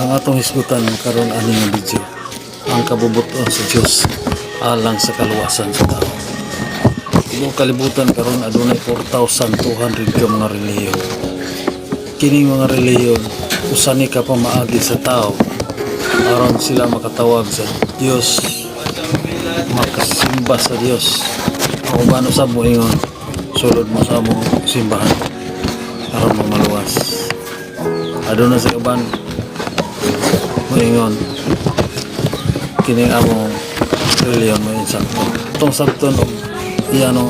Ang atong hisgutan karon ani nga video, ang kabubuton sa Dios alang sa kaluwasan sa tao. Ilang kalibutan karon adunay 4,200 ka mga relihiyon. Kining mga relihiyon usani ka pa maagi sa tao aron sila makatawag sa Dios, makasimba sa Dios. Ang ubano sa mo ingon, sulod mo sa among simbahan aron mo maluwas. Aduna sa uban moingon kining among reliyon mo insakto. Itong sakto no iyano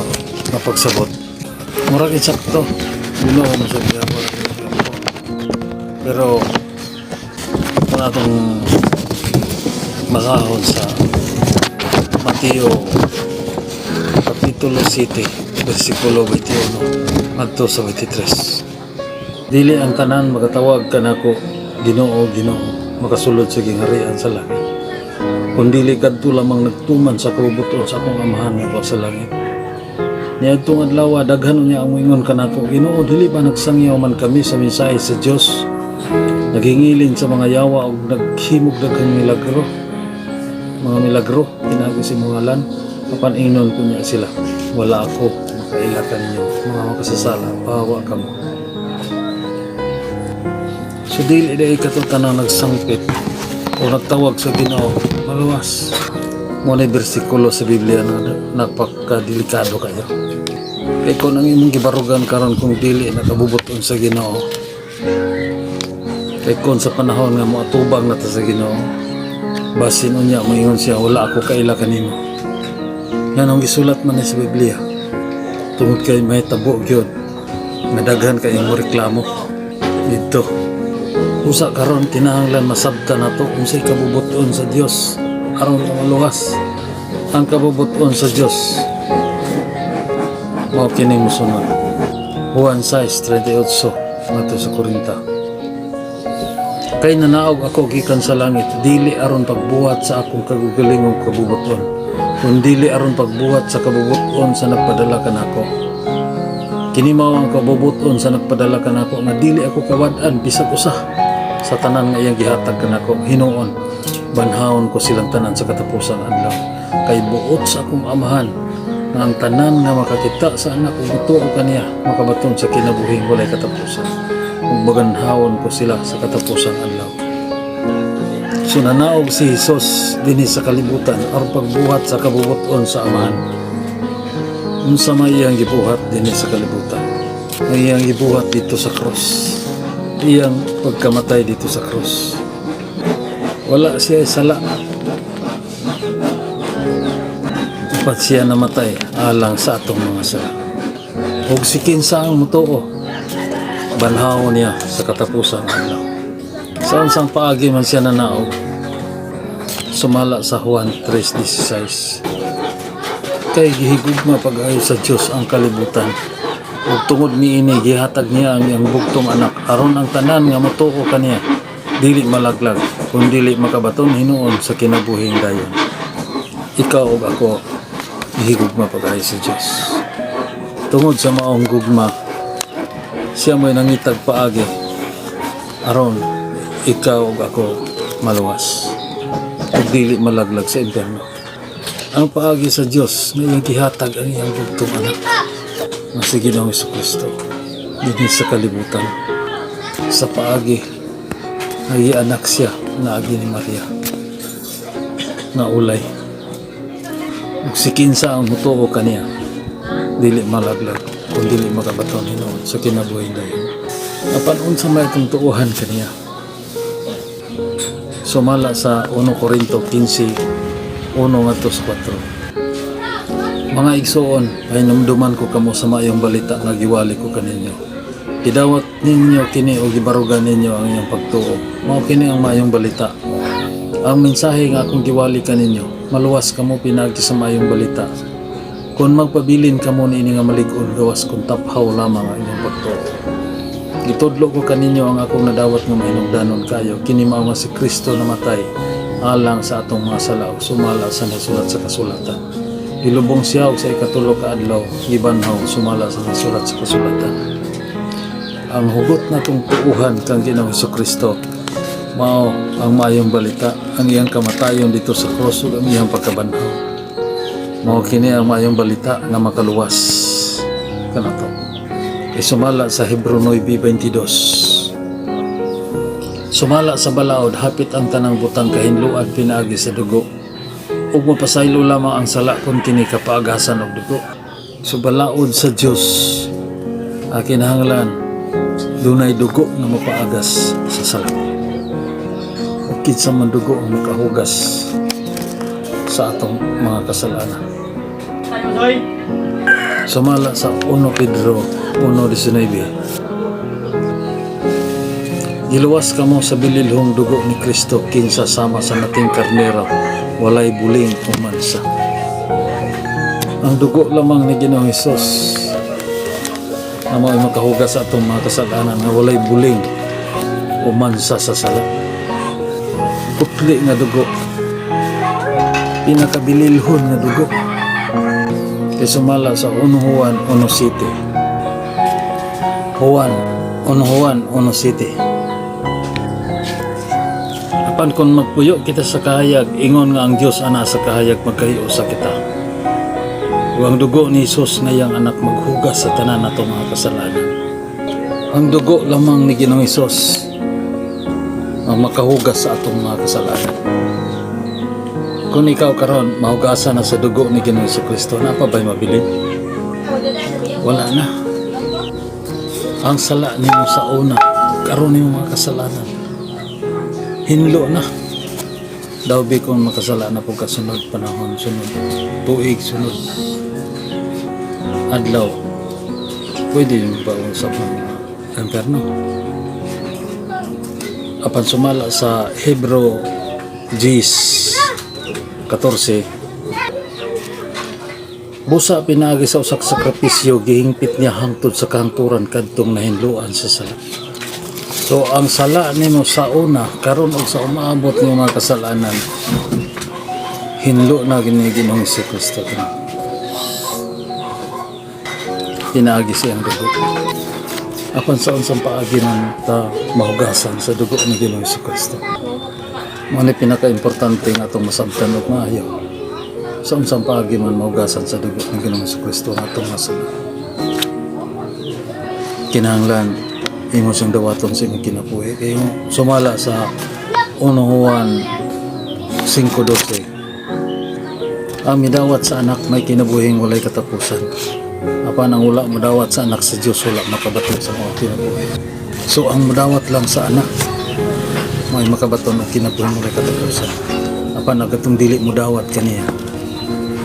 mapagsabot. Murag insakto. Ginoo mo sa gihapon. Pero kung atong masahon sa Mateo Kapitulo 7 versikulo 21 ngadto sa 23. Dili ang tanan magatawag kanako Ginoo, Ginoo, makasulod sa gingharian sa langit. Kung dili kadto lamang nagtuman sa kabubuton sa akong amahan nga sa langit. Niadtong adlaw daghan niya ang moingon kanako, Ginoo, dili ba nagsangyaw man kami sa mensahe sa Dios? Naghingilin sa mga yawa ug naghimog daghang milagro. Mga milagro tinago si ngalan, apan ingnon ko niya sila. Wala ako makailakan ninyo, mga makasasala, bawa kamo. So dili dai katutanang nagsangpit o nagtawag sa Ginoo maluwas. Mo na bersikulo sa Biblia na napakadelikado kayo. Kay kung ang imong gibarugan karon kung dili nakabubuton sa Ginoo, kay kung sa panahon nga moatubang na ta sa Ginoo, basin unya moingon siya, wala ako kaila kanimo. Yan ang gisulat man sa Biblia. Tungod kay may tabo gyud, madaghan kay mo reklamo dito. Usa karon kinahanglan masabtan nato unsay kabubuton sa Dios aron maluwas. Ang kabubuton sa Dios mao kini mosunod. Juan 6:38 ngadto sa 40. Kay nanaog ako gikan sa langit, dili aron pagbuhat sa akong kagagalingong kabubuton, kundi aron pagbuhat sa kabubuton sa nagpadala kanako. Kini mao ang kabubuton sa nagpadala kanako nga dili ako kawad-an bisag usa sa tanan nga iyang gihatag kanako. Hinuon banhawon ko silang tanan sa katapusang adlaw. Kay buot sa akong amahan nga ang tanan nga makakita sa anak ug buto kaniya makabaton sa kinabuhing walay katapusan. Ug baganhawon ko sila sa katapusang adlaw. So nanaog si Hesus dinhi sa kalibutan aron pagbuhat sa kabubuton sa amahan. Unsa may iyang gibuhat dinhi sa kalibutan? Ang iyang gibuhat dito sa cross. Iyang pagkamatay dito sa krus. Wala siya sala. Dapat siya namatay alang sa atong mga sala. Huwag si kinsa ang mutuo, banhawon niya sa katapusang adlaw. Sa unsang paagi man siya nanaog, sumala sa Juan 3:16. Kay gihigugma pag-ayo sa Dios ang kalibutan. Ug tungod niini gihatag niya ang iyang bugtong anak aron ang tanan nga motuo kaniya dili malaglag kun dili makabaton hinuon sa kinabuhing dayon. Ikaw ug ako gihigugma pag-ayo sa Dios. Tungod sa maong gugma, siya mo'y nangitag paagi aron ikaw ug ako maluwas ug dili malaglag sa impyerno. Ang paagi sa Dios nga iyang gihatag ang iyang bugtong anak nga si Ginoong Jesucristo dinhi sa kalibutan sa paagi nga anak siya na agi ni Maria nga ulay. Ug si kinsa ang mutuo kaniya dili malaglag kung dili makabaton hinuon sa kinabuhing dayon. Apan unsa may itong tuuhan kaniya? Sumala sa 1 Corinto 15:1 ngadto sa 4. Mga igsoon, ay numduman ko kamo sa maayong balita nga giwali ko kaninyo. Gidawat ninyo kini o gibarugan ninyo ang iyong pagtuo. Mao kini ang maayong balita. Ang mensahe nga akong giwali kaninyo, maluwas kamo pinagi sa maayong balita. Kung magpabilin kamo niini nga malig-on gawas kung taphaw lamang ang inyong pagtuo. Gitudlo ko kaninyo ang akong nadawat nga mahinungdanon kayo. Kini mao nga si Kristo namatay alang sa atong mga sala ug sumala sa nasulat sa kasulatan. Gilubong siya og sa ikatulo ka adlaw, gibanhaw sumala sa nasulat sa kasulatan. Ang hugot natong tuuhan kang Ginoong Jesucristo mao ang maayong balita, ang iyang kamatayon dito sa cross ug ang iyang pagkabanhaw. Mao kini ang maayong balita nga makaluwas kanato. Sumala sa Hebreo 9:22. Sumala sa balaod hapit ang tanang butang kahinluan pinaagi sa dugo. Ug mapasaylo lamang ang sala kun kini kapaagasan og dugo. So balaod sa Dios kinahanglan dunay dugo nga mapaagas sa sala. Ug kinsa man dugo ang makahugas sa atong mga kasalanan. Sumala sa 1 Pedro 1:19. Giluwas kamo sa bililhong dugo ni Kristo kinsa sama sa nating karnero, walay buling o mansa. Ang dugo lamang ni Ginoong Hesus na may makahugas sa atong mga kasalanan nga walay buling o mansa sa sala. Putli nga dugo, pinakabililhon nga dugo. Sumala sa 1 Juan 1:7. Juan 1:7. Apan kung magpuyo kita sa kahayag, ingon nga ang Dios ana sa kahayag magkahiyo sa kita. Ug ang dugo ni Hesus nga iyang anak maghugas sa tanan natong mga kasalanan. Ang dugo lamang ni Ginoong Hesus ang makahugas sa atong mga kasalanan. Kung ikaw karon mahugasan na sa dugo ni Ginoong Jesucristo, na pa ba'y mabilin? Wala na. Ang sala nimo sa una, karon nimo mga kasalanan, hinlo na. Daw kung makasala na po kasunod panahon, sunod tuig, sunod adlaw, pwede yung pausap ng imperno. Apan sumala sa Hebreo 10:14. Busa pinaagi sa usak sakripisyo, gihingpit niya hangtod sa kahangturan kadtong nahinluan sa sala. So ang sala nimo sa una karon og sa umaabot ng mga kasalanan, hinlo na gini Ginoong Jesucristo. Pinaagi siyang dugo. Apan sa unsang paagi man ta mahugasan sa dugo ni Ginoong Jesucristo. Mao ni pinaka-importante nga atong masabtan og maayo. Sa unsang paagi man mahugasan sa dugo ni Ginoong Jesucristo nga atong masala. Kinahanglan imo siyang dawaton sa imong kinabuhi kay sumala sa 1 Juan 5:12. Ang midawat sa anak may kinabuhing walay katapusan. Apan ang wala madawat sa anak sa Dios wala makabaton sa mga kinabuhi. So ang madawat lang sa anak may makabaton og kinabuhing walay katapusan. Apan agatong dili mo dawat kaniya,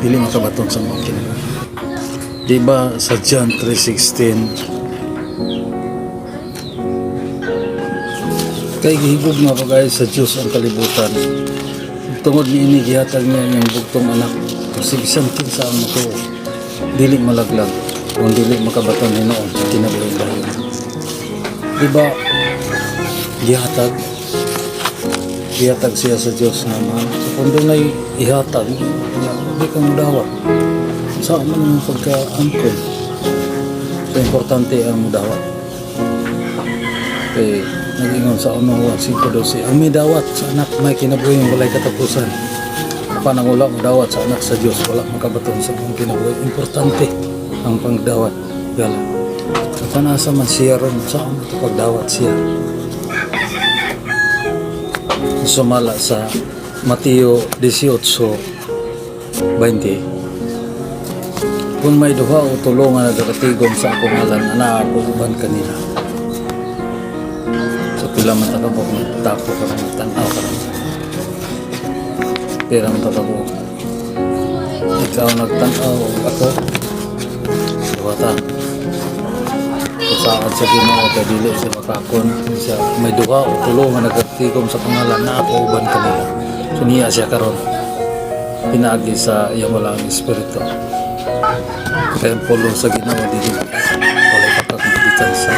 dili makabaton sa mga kinabuhi. Diba sa John 3:16, kay gihigog na pagay sa Diyos ang kalibutan, tungod niini gihatag niya niyang bugtong anak, kasi bisan kinsa ang matuo dili malaglag kung dili makabaton hinuon sa kinabuhi dayon. Diba gihatag siya sa Diyos naman. So kung doon ay ihatag, hindi ka mudawat. Saan man ang pagka-angkol? So importante ang mudawat. Okay, nag-ingon sa 1 Juan 5:12, ang may dawat sa anak may kinabuhi walay katapusan. Apan ang wala mudawat sa anak sa Diyos wala makabaton sa mga kinabuhi. Importante ang pagdawat gala. Apan asa man siya ron saan pagdawat siya. Sumala sa Mateo 18:20. Kung may duha o tulo nga nagakatigom sa akong ngalan, anaapuban kanila. So pila man takabok, tapo ka rin, tanaw ka rin. Pila man takabok. Ikaw nagtanaw, ako. Duwata. Saan sa Ginoo kay dili sa makakon siya may duha o tulo nga nagakatigom sa pangalan na ako uban kanila. So niya siya karon pinaagi sa iyang walang espiritu. Kaya ang pulo sa Ginoo dili walay kapagbitan sa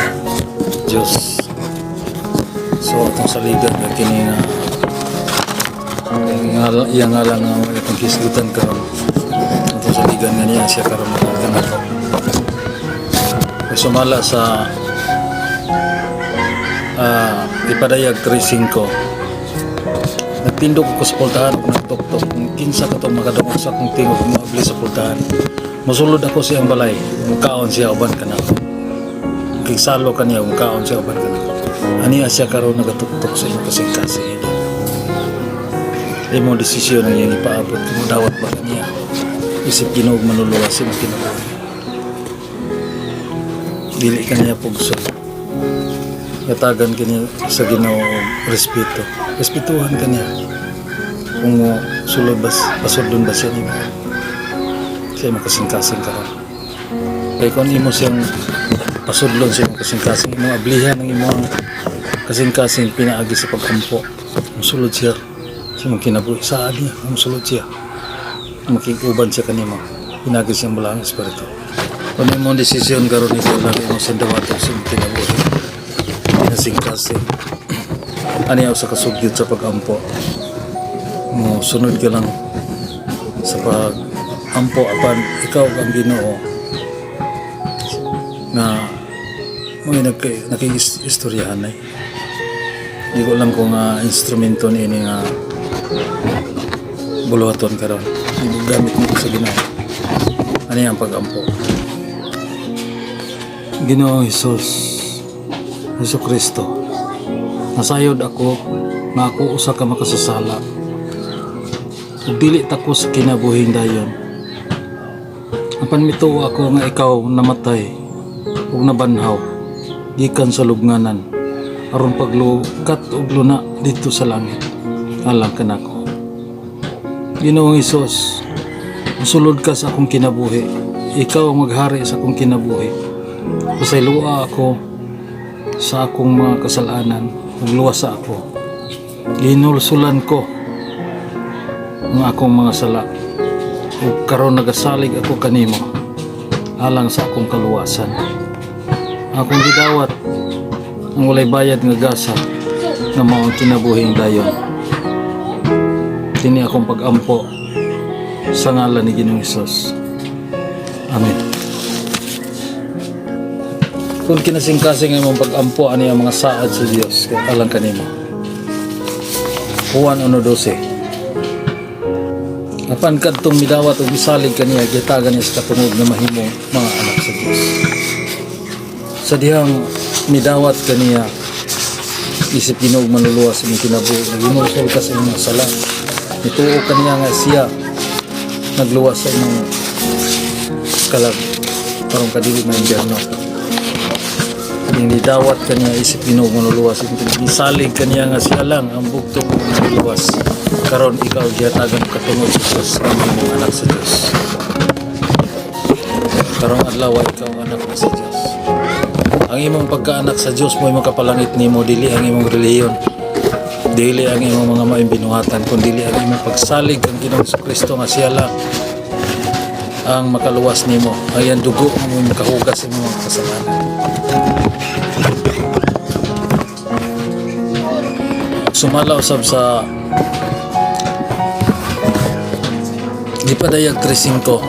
Dios. So atong saligan nga kini nga iyang ngalan nga itong kisgutan karon. Atong saligan nga niya siya karon nagkanato. Sumala sa ipadayag 3:5. Nagtindog ako sa pultahan ug nagtuktok kung kinsa katong makadungog sa akong tingog moabli sa pultahan. Mosulod ako siyang balay, mukaon siya uban kanako. Kigsalo kaniya mukaon siya uban kanako. Aniya siya karon nagatuktok sa imong kasing-kasing. Imo desisyon ang iyang ipaabot kung dawat ba kaniya. Isip Ginoo manluluwas imong kinabuhi. Dili kaniya pugso. Katagan kaniya sa Ginoo respeto. Respetuhan kaniya. Kung mo sulod ba pasudlon ba siya nimo. Siya makasing-kasing karon. Kaya kung imo siyang pasudlon sa imong kasing-kasing, imo ablihan ang imong kasing-kasing pinaagi sa pagkampo. Musulod siya sa imong kinabuhi sa niya, musulod siya. Makikuban siya kanimo. Pinagi siyang balang espiritu. Kung imong desisyon karon ito lang imong sandawato sa imong kinabuhi. Kasing-kasing. Aniya sa kasugyot sa pag-ampo. Mo sunod ka lang sa pag-ampo apan ikaw ang Ginoo na mo nakikistoryahan ay. Di ko lang kung instrumento ni ini nga buluhaton karon. Di gamit mo sa Ginoo. Ano ang pag-ampo? Ginoo Jesus, Hesus Kristo, nasayod ako nga ako usa ka makasasala. Ug dili ta ko sa kinabuhing dayon. Apan mituo ako nga ikaw namatay ug nabanhaw gikan sa lubnganan aron paglukat ug luna dito sa langit. Alang kanako. Ginoong Hesus, musulod ka sa akong kinabuhi. Ikaw ang maghari sa akong kinabuhi. Pasayloa ako sa akong mga kasalanan ug luwasa ako. Ginulsulan ko ang akong mga sala ug karon nagasalig ako kanimo alang sa akong kaluwasan. Akong gidawat ang walay bayad nga gasa nga mao ang kinabuhing dayon. Kini akong pag-ampo sa ngalan ni Ginoong Hesus. Amen. Kung kinasing-kasing imong pag-ampo ani ang mga saad sa Dios alang kanimo. Juan 1:12. Apan kadtong midawat ug misalig kaniya gitagan niya sa katungod nga mahimong mga anak sa Dios. Sa dihang midawat kaniya isip Ginoo manluluwas imong kinabuhi, naginulsol ka sa imong sala. Ituo kaniya nga siya nagluwas sa imong kalag parang kadili na impyerno. Hindi dawat kaniya isip Ginoo manluluwas imong kinabuhi. Misalig kaniya nga siya lang ang bugtong manluluwas. Karon ikaw gihatagan katungod sa Dios ang imong anak sa Dios. Karon adlaw ikaw anak na sa Dios. Ang imong pagkaanak sa Dios mo imong kapalangit nimo dili ang imong relihiyon. Dili ang imong mga maimbinuhatan kundi dili ang imong pagsalig kang Ginoong Kristo nga siya lang ang makaluwas nimo. Ang iyang dugo ang imong makahugas sa imong kasalanan. Sumala usab sa di pa dayag 3:5.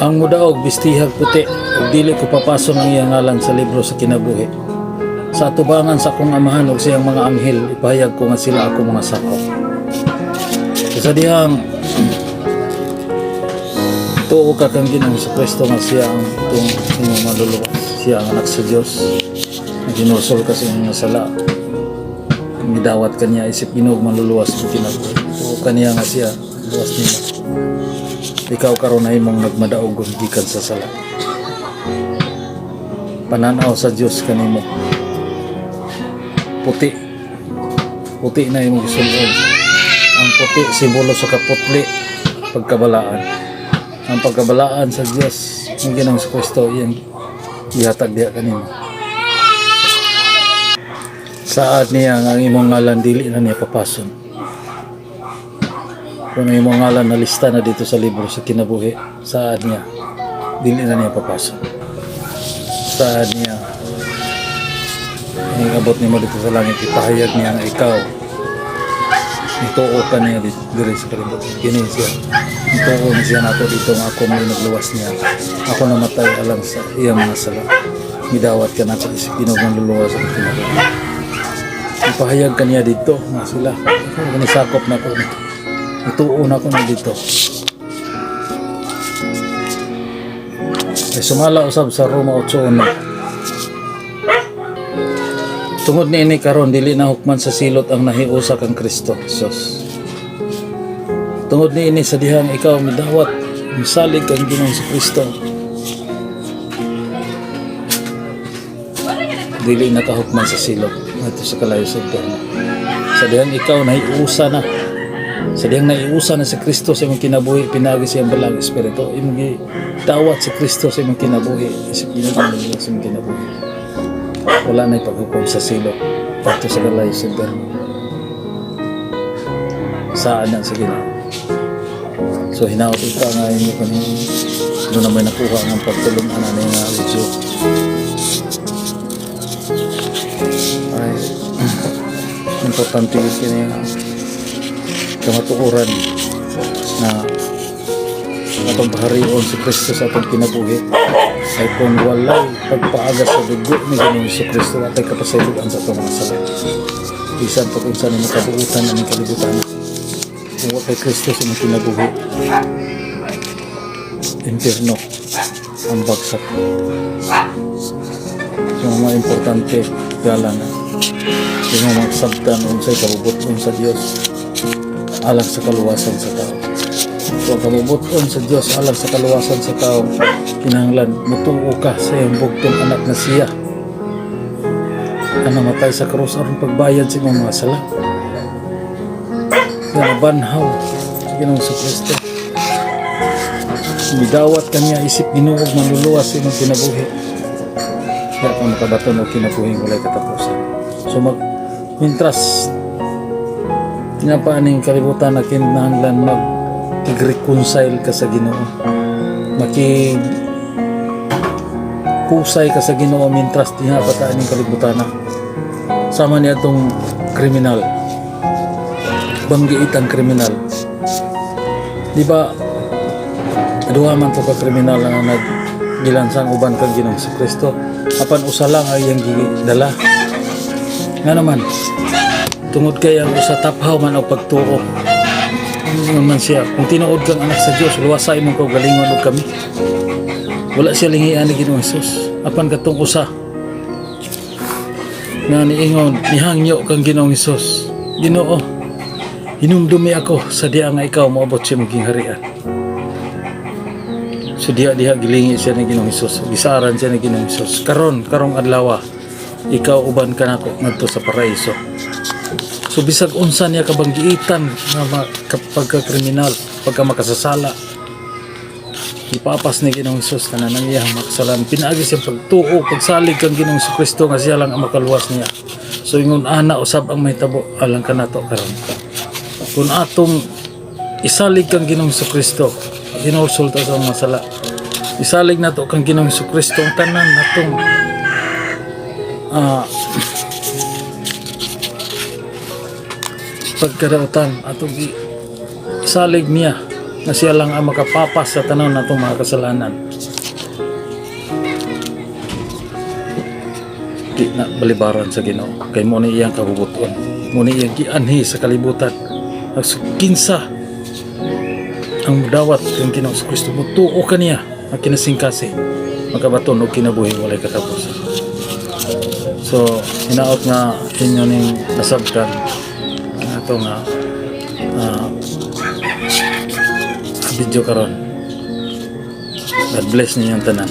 Ang mudaog bistihag puti ug dili ko papason ang iyang ngalan sa libro sa kinabuhi. Sa atubangan sa akong amahan ug siyang mga anghel ipahayag ko nga sila ako mga sakop. Sa dihang tuo ka kang Ginoong Kristo nga siya ang itong imong maluluwas. Siya ang anak sa Dios. Ginulsol ka sa imong sala. Midawat kaniya isip Ginoo manluluwas sa kinabuhi. O kaniya nga siya luwas nimo. Ikaw karon ay mong nagmadaog gikan sa sala. Pananaw sa Dios kanimo. Puti. Puti na imong gisulod. Ang puti simbolo sa kaputli pagkabalaan. Ang pagkabalaan sa Dios ang Ginoong Kristo iyang ihatag diha kanimo. Saad niya ang imong ngalan dili na niya papason. Kung ang imong ngalan na lista na dito sa libro sa kinabuhi, saad niya dili na niya papason. Saad niya ang abot nimo dito sa langit ipahayag niya nga ikaw ituo ka niya dito sa kalibutan. Kini siya ituo niya nato dito nga ako may nagluwas niya. Ako namatay alang sa iyang mga sala. Midawat ka na sa isip Ginoo ng luluwas sa kinabuhi. ipahayag kaniya dito nga sila ako nisakop na ko ituon ako na dito. Sumala usab sa Roma 8:1. Tungod niini karon dili na hukman sa silot ang nahiusa kang Kristo Jesus. Tungod niini sa dihang ikaw midawat misalig kang Ginoong Kristo. Dili na kahukman sa silot ato sa kalayo sa Eterno. Sa dihang ikaw nahiusa na. Sa dihang naiusa na si Kristo sa imong kinabuhi pinagi sa iyang balang espiritu. Imong dawat si Kristo sa imong kinabuhi. Isip ginagawa sa imong kinabuhi. Wala na ipaghukom sa silot ato sa kalayo sa Eterno. Saan na sa Ginoo. So hinaot ika nga inyo kanina. Doon na may nakuha ng pagtulungan na nga video. Ay, importante yun kanya kamatukuran na atong paharion si Kristo sa atong kinabuhi ay kung walay pagpaagas sa dugo ni Ginoong Kristo at ay kapasayloan sa atong mga sala. Bisan pa kung saan ang makabuutan na ng kalibutan kung walay Kristo sa atong kinabuhi impierno ang bagsak. So mga importante gala na yung mga magsabtan unsay kabubuton sa Dios alang sa kaluwasan sa tao. So kabubuton sa Dios alang sa kaluwasan sa tao kinahanglan mutuo ka sa iyang bugtong anak na siya na namatay sa krus aron pagbayad sa imong mga sala. Siya nabanhaw sa Ginoong Kristo. Bidawat kanya isip Ginoo manluluwas sa imong kinabuhi. Kaya kung makabaton o kinabuhi walay katapusan. So mintras tinapaaning kalibutan na kinahanglan mag-reconcile ka sa Ginoo. Pusay ka sa Ginoo mintras tinapataan ng kalibutan na. Sama niya itong kriminal. Banggiit ang kriminal. Di ba, aduha man ito ka kriminal na naggilansang uban kang Ginoong Kristo. Apan usa lang ay iyang gidala. Nga naman, tungod kay ang usa taphaw man o pagtuo. Ano man siya, kung tinuod kang anak sa Dios, luwasay mong kaugalingon og kami. Wala siya lingian ni Ginoong Hesus. Apan katong usa nga niingon, nihangyo kang Ginoong Hesus. Ginoo, hinumdumi ako sa diha nga ikaw moabot siya maging harian. So diha gilingi siya ni Ginoong Hesus. Gisaran siya ni Ginoong Hesus. Karong adlaw, ikaw uban ka nako ngadto sa paraiso. So bisag unsa niya kabanggiitan nga pagka-kriminal, pagka makasasala, ipapas ni Ginoong Hesus tanan ang iyang makasalan. Pinaagi siya pagtuo, pagsalig kang Ginoong Kristo nga siya lang ang makaluwas niya. So ingon ana usab ang mahitabo alang kanato karon. Kung atong isalig kang Ginoong Kristo, hinulsulta sa mga sala. Isalig nato kang Ginoong Kristo ang tanan natong pagkarautan atong isalig niya na siya lang ang makapapas sa tanaw natong mga kasalanan. Di na balibaran sa Ginoo kay mo ni iyang kabubuton, mo ni iyang gianhi sa kalibutan. Kinsa ang mudawat kang Ginoong Kristo mo tuo kaniya ang kinasingkasi makabaton og kinabuhi walay katapusan. So hinaot nga inyo ning nasabtan ato nga video karon. God bless ninyong tanan.